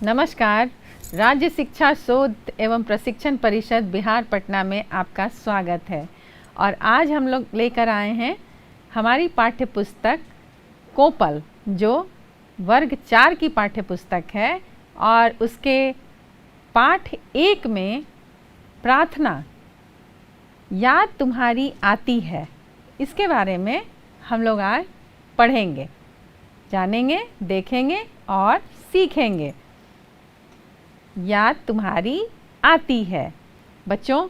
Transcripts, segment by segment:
नमस्कार। राज्य शिक्षा शोध एवं प्रशिक्षण परिषद बिहार पटना में आपका स्वागत है। और आज हम लोग लेकर आए हैं हमारी पाठ्य पुस्तक कोपल, जो वर्ग 4 की पाठ्य पुस्तक है और उसके पाठ 1 में प्रार्थना याद तुम्हारी आती है, इसके बारे में हम लोग आज पढ़ेंगे, जानेंगे, देखेंगे और सीखेंगे। याद तुम्हारी आती है। बच्चों,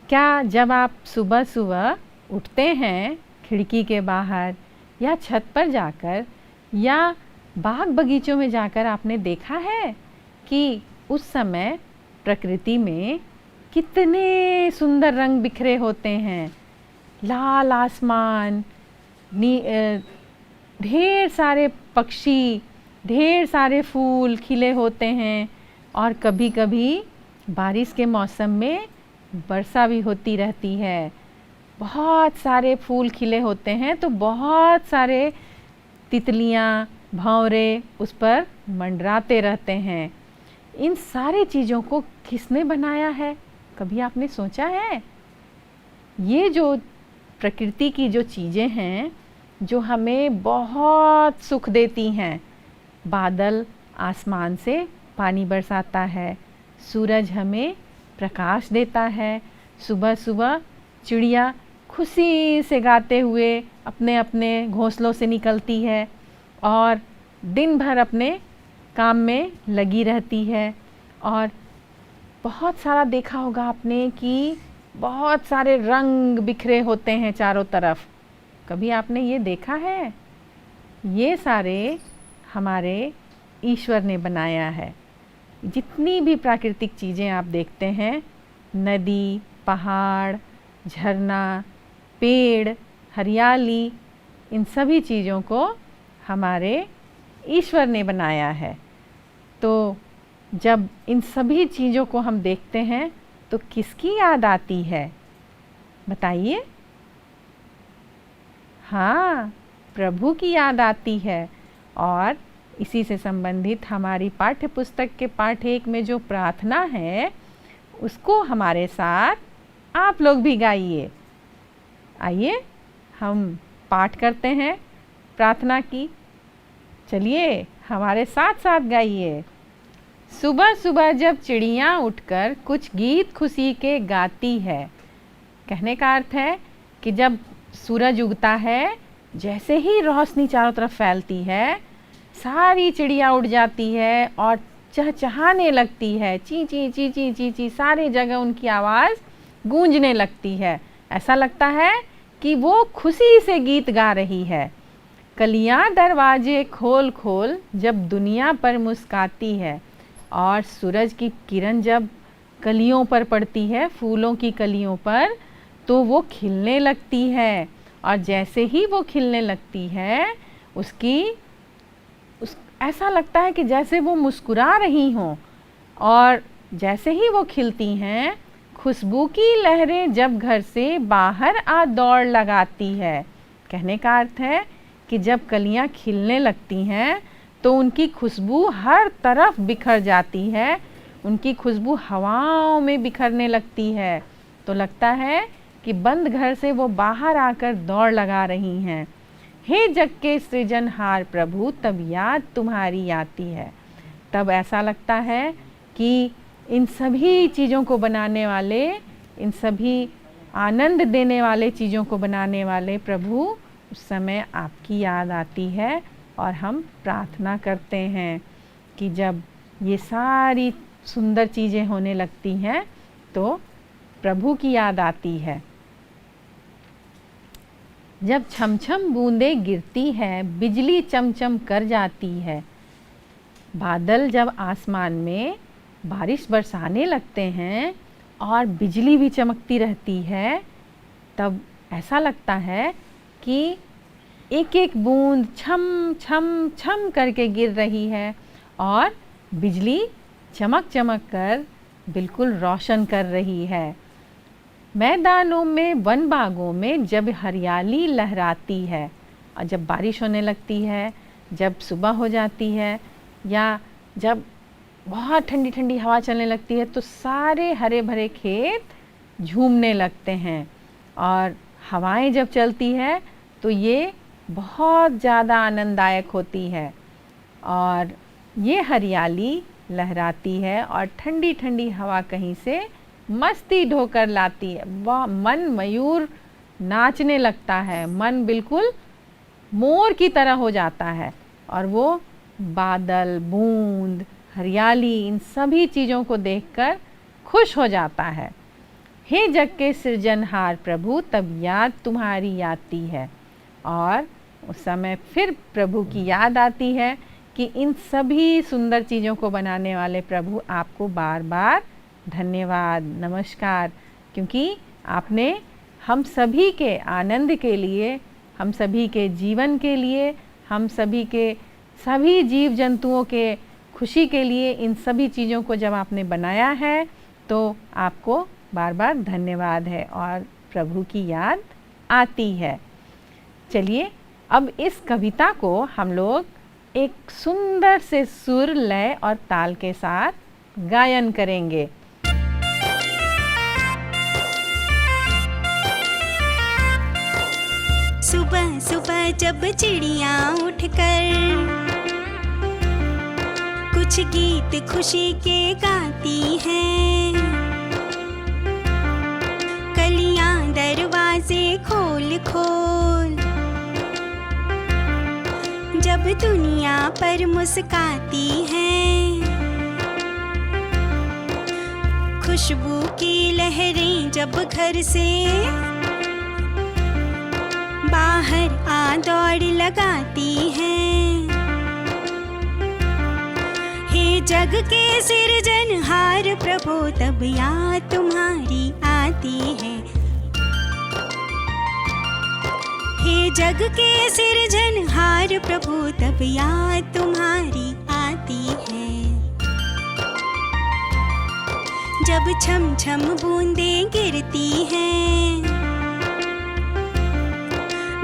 क्या जब आप सुबह सुबह उठते हैं खिड़की के बाहर या छत पर जाकर या बाग बगीचों में जाकर आपने देखा है कि उस समय प्रकृति में कितने सुंदर रंग बिखरे होते हैं। लाल आसमान, ढेर सारे पक्षी, ढेर सारे फूल खिले होते हैं और कभी कभी बारिश के मौसम में वर्षा भी होती रहती है। बहुत सारे फूल खिले होते हैं तो बहुत सारे तितलियाँ, भंवरे उस पर मंडराते रहते हैं। इन सारी चीज़ों को किसने बनाया है, कभी आपने सोचा है? ये जो प्रकृति की जो चीज़ें हैं जो हमें बहुत सुख देती हैं, बादल आसमान से पानी बरसाता है, सूरज हमें प्रकाश देता है, सुबह सुबह चिड़िया खुशी से गाते हुए अपने अपने घोंसलों से निकलती है और दिन भर अपने काम में लगी रहती है। और बहुत सारा देखा होगा आपने कि बहुत सारे रंग बिखरे होते हैं चारों तरफ। कभी आपने ये देखा है? ये सारे हमारे ईश्वर ने बनाया है। जितनी भी प्राकृतिक चीज़ें आप देखते हैं, नदी, पहाड़, झरना, पेड़, हरियाली, इन सभी चीज़ों को हमारे ईश्वर ने बनाया है। तो जब इन सभी चीज़ों को हम देखते हैं तो किसकी याद आती है, बताइए? हाँ, प्रभु की याद आती है। और इसी से संबंधित हमारी पाठ्य पुस्तक के पाठ 1 में जो प्रार्थना है उसको हमारे साथ आप लोग भी गाइए। आइए हम पाठ करते हैं प्रार्थना की। चलिए हमारे साथ साथ गाइए। सुबह सुबह जब चिड़ियाँ उठकर कुछ गीत खुशी के गाती है। कहने का अर्थ है कि जब सूरज उगता है, जैसे ही रोशनी चारों तरफ फैलती है, सारी चिड़िया उड़ जाती है और चहचहाने लगती है। ची ची ची ची ची ची, सारी जगह उनकी आवाज़ गूंजने लगती है। ऐसा लगता है कि वो खुशी से गीत गा रही है। कलियां दरवाजे खोल खोल जब दुनिया पर मुस्काती है। और सूरज की किरण जब कलियों पर पड़ती है, फूलों की कलियों पर, तो वो खिलने लगती है। और जैसे ही वो खिलने लगती है, ऐसा लगता है कि जैसे वो मुस्कुरा रही हों। और जैसे ही वो खिलती हैं, खुशबू की लहरें जब घर से बाहर आ दौड़ लगाती है। कहने का अर्थ है कि जब कलियां खिलने लगती हैं तो उनकी खुशबू हर तरफ बिखर जाती है, उनकी खुशबू हवाओं में बिखरने लगती है। तो लगता है कि बंद घर से वो बाहर आकर दौड़ लगा रही हैं। हे जग के सृजनहार प्रभु, तब याद तुम्हारी आती है। तब ऐसा लगता है कि इन सभी चीज़ों को बनाने वाले, इन सभी आनंद देने वाले चीज़ों को बनाने वाले प्रभु, उस समय आपकी याद आती है। और हम प्रार्थना करते हैं कि जब ये सारी सुंदर चीज़ें होने लगती हैं तो प्रभु की याद आती है। जब छमछम बूंदें गिरती है, बिजली चमचम कर जाती है। बादल जब आसमान में बारिश बरसाने लगते हैं और बिजली भी चमकती रहती है, तब ऐसा लगता है कि एक एक बूंद छम छम छम करके गिर रही है और बिजली चमक चमक कर बिल्कुल रोशन कर रही है। मैदानों में, वन बागों में जब हरियाली लहराती है और जब बारिश होने लगती है, जब सुबह हो जाती है या जब बहुत ठंडी ठंडी हवा चलने लगती है तो सारे हरे भरे खेत झूमने लगते हैं। और हवाएं जब चलती है तो ये बहुत ज़्यादा आनंददायक होती है और ये हरियाली लहराती है और ठंडी ठंडी हवा कहीं से मस्ती ढोकर लाती है। वह मन मयूर नाचने लगता है, मन बिल्कुल मोर की तरह हो जाता है और वो बादल, बूंद, हरियाली, इन सभी चीज़ों को देखकर खुश हो जाता है। हे जग के सृजनहार प्रभु, तब याद तुम्हारी आती है। और उस समय फिर प्रभु की याद आती है कि इन सभी सुंदर चीज़ों को बनाने वाले प्रभु आपको बार बार धन्यवाद, नमस्कार, क्योंकि आपने हम सभी के आनंद के लिए, हम सभी के जीवन के लिए, हम सभी के सभी जीव जंतुओं के खुशी के लिए इन सभी चीज़ों को जब आपने बनाया है तो आपको बार बार धन्यवाद है और प्रभु की याद आती है। चलिए अब इस कविता को हम लोग एक सुंदर से सुर, लय और ताल के साथ गायन करेंगे। सुबह सुबह जब चिड़िया उठकर कुछ गीत खुशी के गाती हैं, कलियां दरवाजे खोल खोल जब दुनिया पर मुस्काती हैं, खुशबू की लहरें जब घर से बाहर आ दौड़ लगाती हैं, हे जग के सिरजनहार प्रभु, तब याद तुम्हारी आती है। हे जग के सिरजनहार प्रभु, तब याद तुम्हारी आती है। जब छम छम बूंदें गिरती हैं,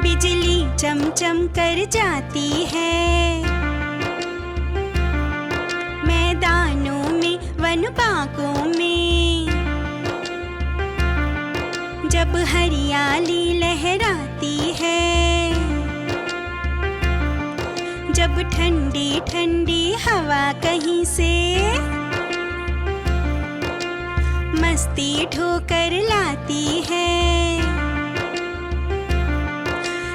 बिजली चमचम कर जाती है, मैदानों में वन बागों में जब हरियाली लहराती है, जब ठंडी ठंडी हवा कहीं से मस्ती ढोकर लाती है,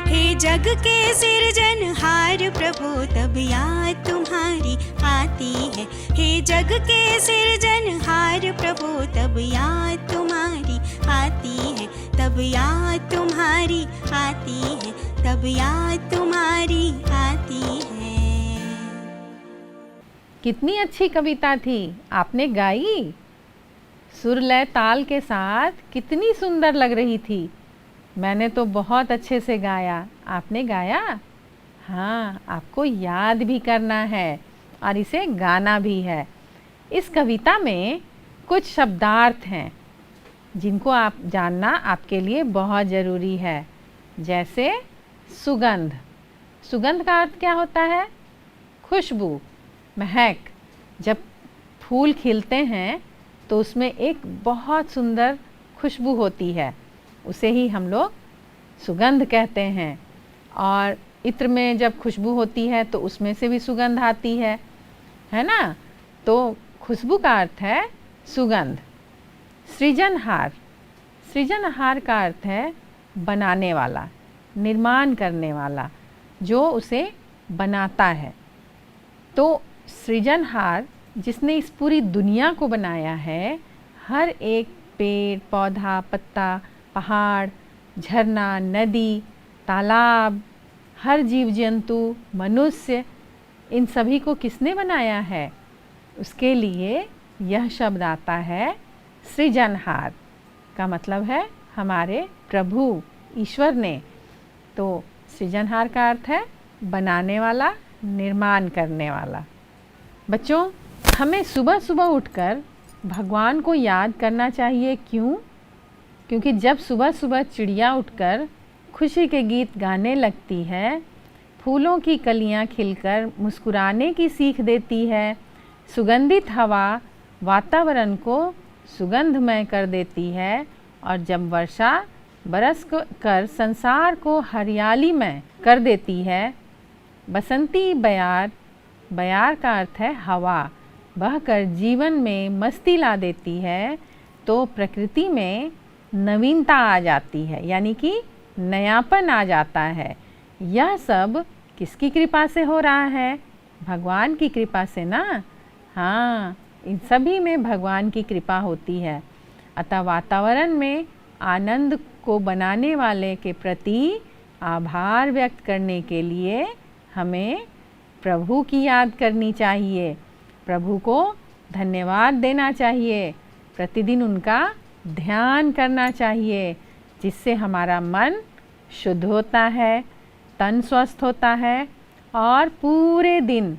हे जग के सिरजनहार प्रभु, तब याद तुम्हारी आती है। हे जग के सिरजनहार प्रभु, तब याद तुम्हारी आती है, तब याद तुम्हारी आती है, तब याद तुम्हारी आती है। कितनी अच्छी कविता थी, आपने गाई सुर, लय, ताल के साथ, कितनी सुंदर लग रही थी। मैंने तो बहुत अच्छे से गाया, आपने गाया? हाँ, आपको याद भी करना है और इसे गाना भी है। इस कविता में कुछ शब्दार्थ हैं जिनको आप जानना आपके लिए बहुत ज़रूरी है। जैसे सुगंध, सुगंध का अर्थ क्या होता है? खुशबू, महक। जब फूल खिलते हैं तो उसमें एक बहुत सुंदर खुशबू होती है, उसे ही हम लोग सुगंध कहते हैं। और इत्र में जब खुशबू होती है तो उसमें से भी सुगंध आती है ना? तो खुशबू का अर्थ है सुगंध। सृजनहार, सृजनहार का अर्थ है बनाने वाला, निर्माण करने वाला, जो उसे बनाता है। तो सृजनहार जिसने इस पूरी दुनिया को बनाया है, हर एक पेड़, पौधा, पत्ता, पहाड़, झरना, नदी, तालाब, हर जीव जंतु, मनुष्य, इन सभी को किसने बनाया है? उसके लिए यह शब्द आता है सृजनहार, का मतलब है हमारे प्रभु ईश्वर ने। तो सृजनहार का अर्थ है बनाने वाला, निर्माण करने वाला। बच्चों, हमें सुबह सुबह उठकर भगवान को याद करना चाहिए। क्यों? क्योंकि जब सुबह सुबह चिड़िया उठकर खुशी के गीत गाने लगती है, फूलों की कलियां खिलकर मुस्कुराने की सीख देती है, सुगंधित हवा वातावरण को सुगंधमय कर देती है और जब वर्षा बरस कर संसार को हरियालीमय कर देती है। बसंती बयार, बयार का अर्थ है हवा, बहकर जीवन में मस्ती ला देती है तो प्रकृति में नवीनता आ जाती है, यानी कि नयापन आ जाता है। यह सब किसकी कृपा से हो रहा है? भगवान की कृपा से ना। हाँ, इन सभी में भगवान की कृपा होती है। अतः वातावरण में आनंद को बनाने वाले के प्रति आभार व्यक्त करने के लिए हमें प्रभु की याद करनी चाहिए, प्रभु को धन्यवाद देना चाहिए, प्रतिदिन उनका ध्यान करना चाहिए, जिससे हमारा मन शुद्ध होता है, तन स्वस्थ होता है और पूरे दिन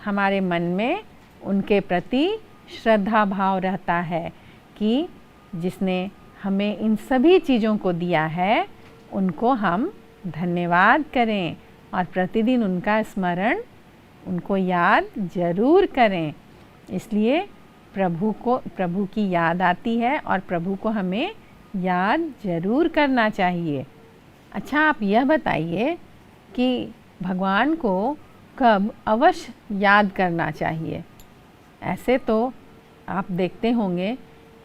हमारे मन में उनके प्रति श्रद्धा भाव रहता है कि जिसने हमें इन सभी चीज़ों को दिया है उनको हम धन्यवाद करें और प्रतिदिन उनका स्मरण, उनको याद जरूर करें। इसलिए प्रभु की याद आती है और प्रभु को हमें याद जरूर करना चाहिए। अच्छा, आप यह बताइए कि भगवान को कब अवश्य याद करना चाहिए? ऐसे तो आप देखते होंगे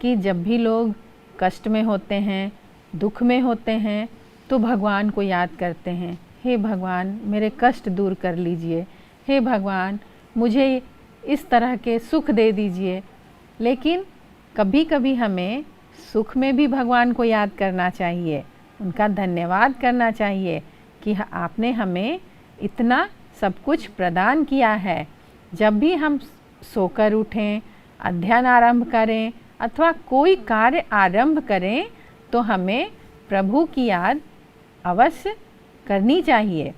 कि जब भी लोग कष्ट में होते हैं, दुख में होते हैं, तो भगवान को याद करते हैं, हे भगवान मेरे कष्ट दूर कर लीजिए, हे भगवान मुझे इस तरह के सुख दे दीजिए। लेकिन कभी कभी हमें सुख में भी भगवान को याद करना चाहिए, उनका धन्यवाद करना चाहिए कि आपने हमें इतना सब कुछ प्रदान किया है। जब भी हम सोकर उठें, अध्ययन आरंभ करें अथवा कोई कार्य आरंभ करें तो हमें प्रभु की याद अवश्य करनी चाहिए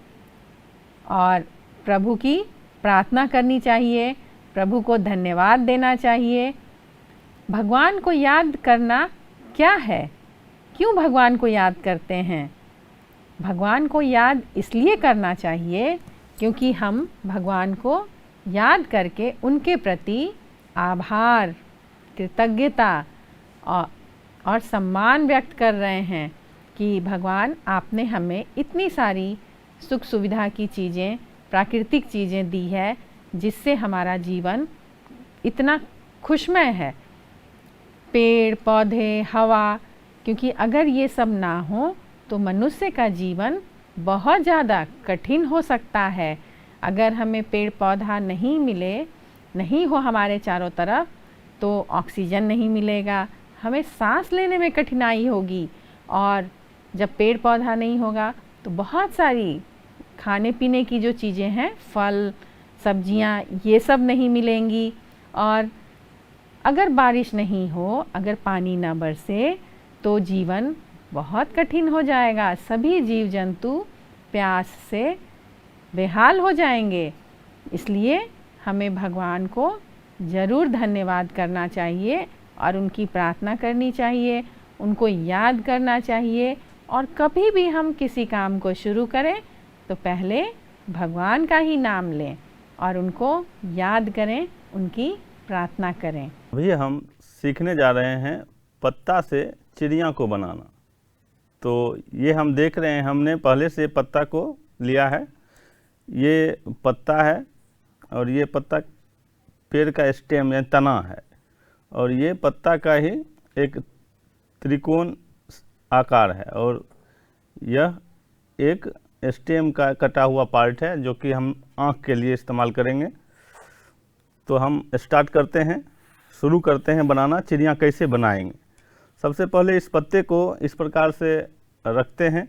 और प्रभु की प्रार्थना करनी चाहिए, प्रभु को धन्यवाद देना चाहिए। भगवान को याद करना क्या है? क्यों भगवान को याद करते हैं? भगवान को याद इसलिए करना चाहिए क्योंकि हम भगवान को याद करके उनके प्रति आभार, कृतज्ञता और सम्मान व्यक्त कर रहे हैं कि भगवान आपने हमें इतनी सारी सुख सुविधा की चीज़ें, प्राकृतिक चीज़ें दी है जिससे हमारा जीवन इतना खुशमय है। पेड़ पौधे, हवा, क्योंकि अगर ये सब ना हो तो मनुष्य का जीवन बहुत ज़्यादा कठिन हो सकता है। अगर हमें पेड़ पौधा नहीं मिले, नहीं हो हमारे चारों तरफ, तो ऑक्सीजन नहीं मिलेगा, हमें सांस लेने में कठिनाई होगी और जब पेड़ पौधा नहीं होगा तो बहुत सारी खाने पीने की जो चीज़ें हैं, फल सब्जियां, ये सब नहीं मिलेंगी। और अगर बारिश नहीं हो, अगर पानी ना बरसे तो जीवन बहुत कठिन हो जाएगा, सभी जीव जंतु प्यास से बेहाल हो जाएंगे। इसलिए हमें भगवान को ज़रूर धन्यवाद करना चाहिए और उनकी प्रार्थना करनी चाहिए, उनको याद करना चाहिए और कभी भी हम किसी काम को शुरू करें तो पहले भगवान का ही नाम लें और उनको याद करें, उनकी प्रार्थना करें। अभी हम सीखने जा रहे हैं पत्ता से चिड़िया को बनाना। तो ये हम देख रहे हैं, हमने पहले से पत्ता को लिया है, ये पत्ता है और ये पत्ता पेड़ का स्टेम या तना है और ये पत्ता का ही एक त्रिकोण आकार है और यह एक स्टेम का कटा हुआ पार्ट है जो कि हम आँख के लिए इस्तेमाल करेंगे। तो हम स्टार्ट करते हैं, शुरू करते हैं बनाना। चिड़िया कैसे बनाएंगे? सबसे पहले इस पत्ते को इस प्रकार से रखते हैं।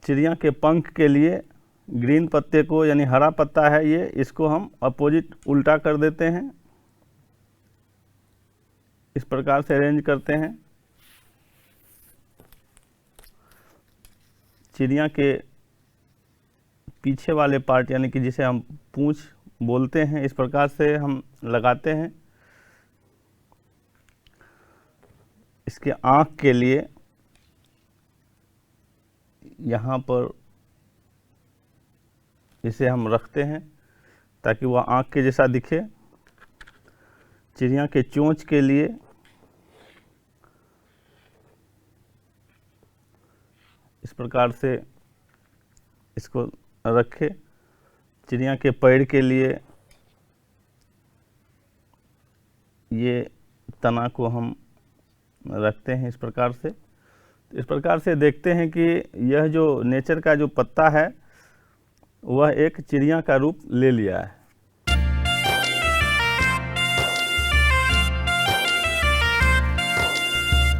चिड़िया के पंख के लिए ग्रीन पत्ते को, यानी हरा पत्ता है ये, इसको हम अपोजिट उल्टा कर देते हैं, इस प्रकार से अरेंज करते हैं। चिड़िया के पीछे वाले पार्ट, यानी कि जिसे हम पूंछ बोलते हैं, इस प्रकार से हम लगाते हैं। इसके आँख के लिए यहाँ पर इसे हम रखते हैं। ताकि वह आँख के जैसा दिखे। चिड़िया के चोंच के लिए इस प्रकार से इसको रखे। चिड़िया के पैर के लिए ये तना को हम रखते हैं इस प्रकार से। इस प्रकार से देखते हैं कि यह जो नेचर का जो पत्ता है वह एक चिड़िया का रूप ले लिया है।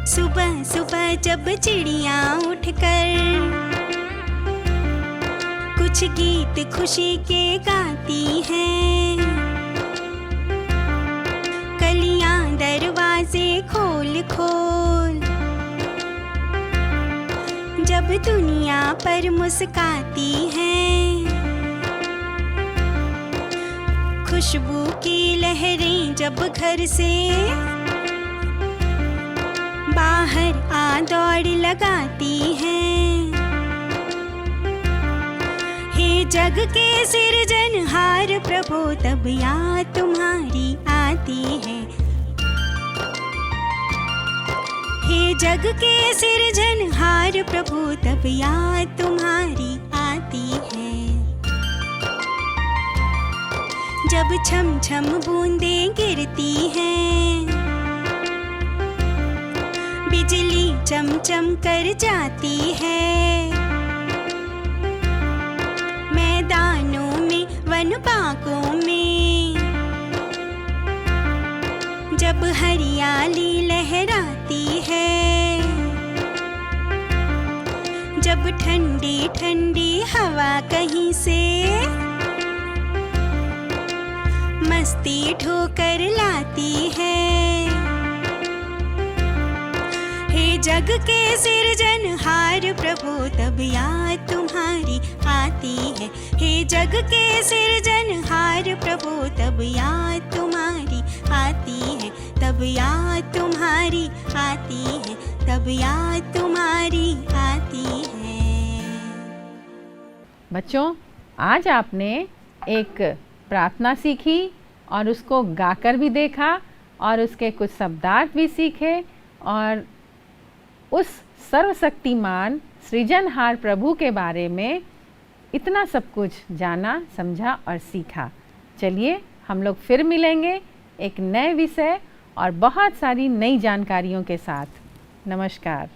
सुबह सुबह जब चिड़िया उठकर कुछ गीत खुशी के गाती हैं, कलियां दरवाजे खोल खोल जब दुनिया पर मुस्काती हैं, खुशबू की लहरें जब घर से बाहर आ दौड़ लगाती हैं, हे जग के सिरजनहार प्रभु तब याद तुम्हारी आती है। हे जग के सिरजनहार प्रभु तब याद तुम्हारी आती है। जब छम छम बूंदें गिरती हैं, बिजली चमचम कर जाती है, मैदानों में वन बागों में जब हरियाली लहराती है, जब ठंडी ठंडी हवा कहीं से मस्ती ठोकर लाती है, हे जग के सिरजनहार प्रभु तब याद तुम्हारी आती है। हे जग के सिरजनहार प्रभु तब याद तुम्हारी आती है, तब याद तुम्हारी आती है, तब याद तुम्हारी आती है। बच्चों, आज आपने एक प्रार्थना सीखी और उसको गाकर भी देखा और उसके कुछ शब्दार्थ भी सीखे और उस सर्वशक्तिमान सृजनहार प्रभु के बारे में इतना सब कुछ जाना, समझा और सीखा। चलिए हम लोग फिर मिलेंगे एक नए विषय और बहुत सारी नई जानकारियों के साथ। नमस्कार।